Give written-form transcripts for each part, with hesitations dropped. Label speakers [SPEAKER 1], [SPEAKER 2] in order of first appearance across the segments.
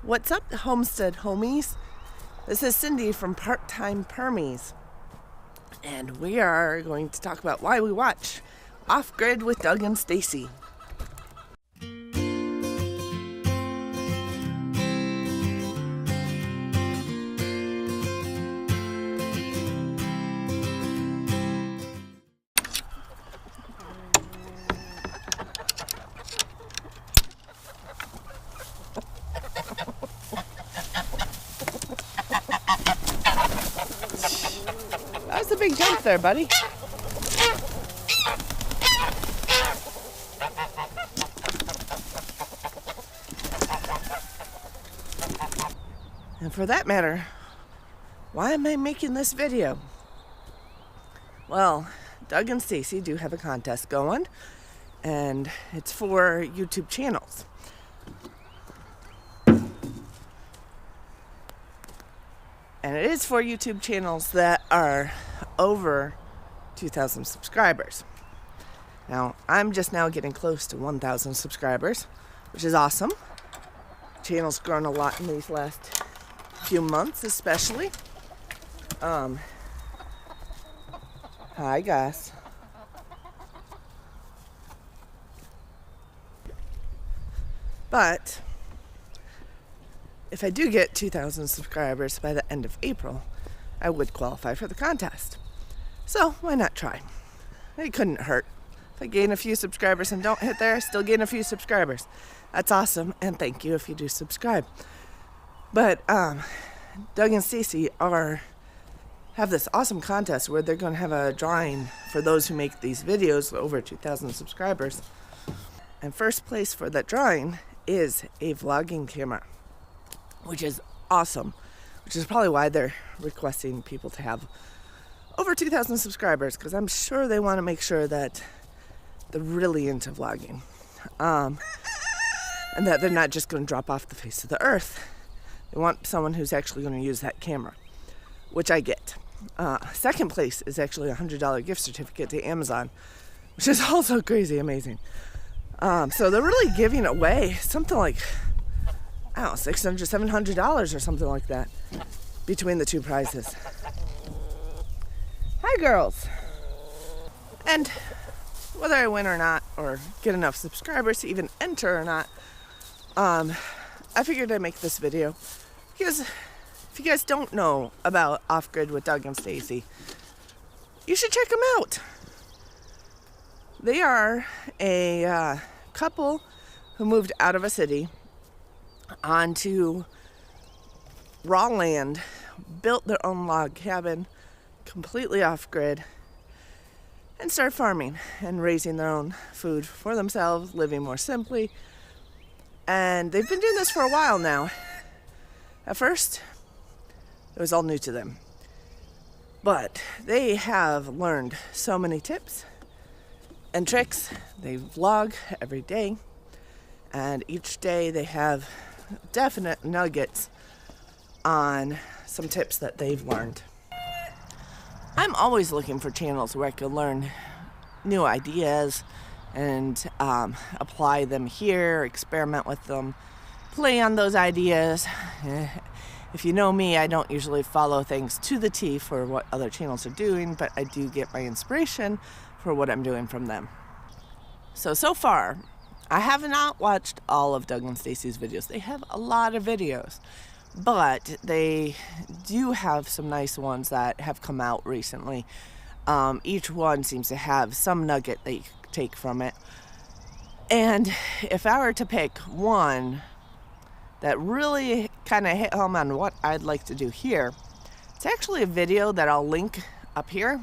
[SPEAKER 1] What's up, Homestead homies? This is Cindy from Part-Time Permies, and we are going to talk about why we watch Off-Grid with Doug and Stacy. That was a big jump there, buddy. And for that matter, why am I making this video? Well, Doug and Stacy do have a contest going, and it's for YouTube channels. And it is for YouTube channels that are over 2,000 subscribers. Now, I'm just now getting close to 1,000 subscribers, which is awesome. Channel's grown a lot in these last few months, especially. Hi, guys. But if I do get 2,000 subscribers by the end of April, I would qualify for the contest. So why not try? It couldn't hurt. If I gain a few subscribers and don't hit there, I still gain a few subscribers. That's awesome, and thank you if you do subscribe. But Doug and Stacy have this awesome contest where they're going to have a drawing for those who make these videos over 2,000 subscribers. And first place for that drawing is a vlogging camera, which is awesome, which is probably why they're requesting people to have over 2,000 subscribers, because I'm sure they want to make sure that they're really into vlogging, and that they're not just going to drop off the face of the earth. They want someone who's actually going to use that camera, which I get. Second place is actually a $100 gift certificate to Amazon, which is also crazy amazing. So they're really giving away something like, I don't know, $600, $700 or something like that between the two prizes. Hi, girls. And whether I win or not, or get enough subscribers to even enter or not, I figured I'd make this video because if you guys don't know about Off-Grid with Doug and Stacy, you should check them out. They are a couple who moved out of a city onto raw land, built their own log cabin completely off-grid, and started farming and raising their own food for themselves, living more simply. And they've been doing this for a while now. At first, it was all new to them, but they have learned so many tips and tricks. They vlog every day, and each day they have definite nuggets on some tips that they've learned. I'm always looking for channels where I can learn new ideas and apply them here, experiment with them, play on those ideas. If you know me, I don't usually follow things to the T for what other channels are doing, but I do get my inspiration for what I'm doing from them. So far, I have not watched all of Doug and Stacy's videos. They have a lot of videos, but they do have some nice ones that have come out recently. Each one seems to have some nugget that you can take from it. And if I were to pick one that really kind of hit home on what I'd like to do here, it's actually a video that I'll link up here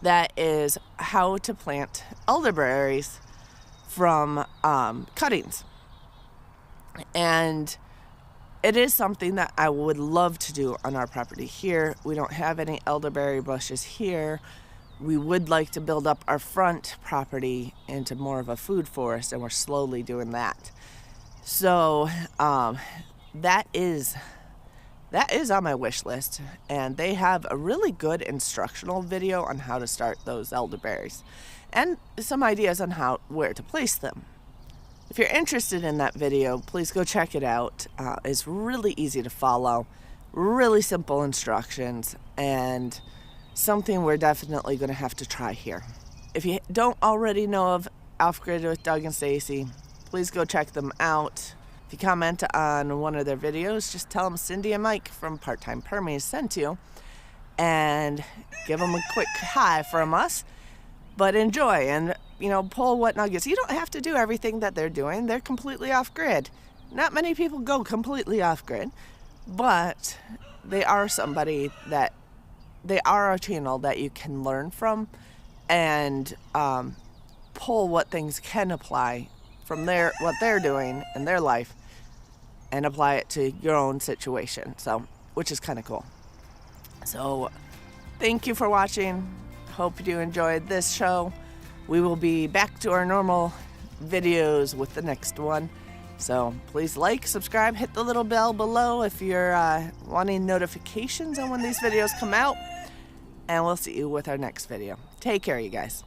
[SPEAKER 1] that is how to plant elderberries from cuttings. And it is something that I would love to do on our property here. We don't have any elderberry bushes here. We would like to build up our front property into more of a food forest, and we're slowly doing that. So that is on my wish list, and they have a really good instructional video on how to start those elderberries and some ideas on where to place them. If you're interested in that video, please go check it out. It's really easy to follow, really simple instructions, and something we're definitely going to have to try here. If you don't already know of Off Grid with Doug and Stacy, please go check them out. If you comment on one of their videos, just tell them Cindy and Mike from Part-Time Permies sent you, and give them a quick hi from us. But enjoy and, pull what nuggets. You don't have to do everything that they're doing. They're completely off grid. Not many people go completely off grid, but they are they are a channel that you can learn from and pull what things can apply from what they're doing in their life and apply it to your own situation. So, which is kind of cool. So, thank you for watching. Hope you enjoyed this show. We will be back to our normal videos with the next one. So please like, subscribe, hit the little bell below if you're wanting notifications on when these videos come out. And we'll see you with our next video. Take care, you guys.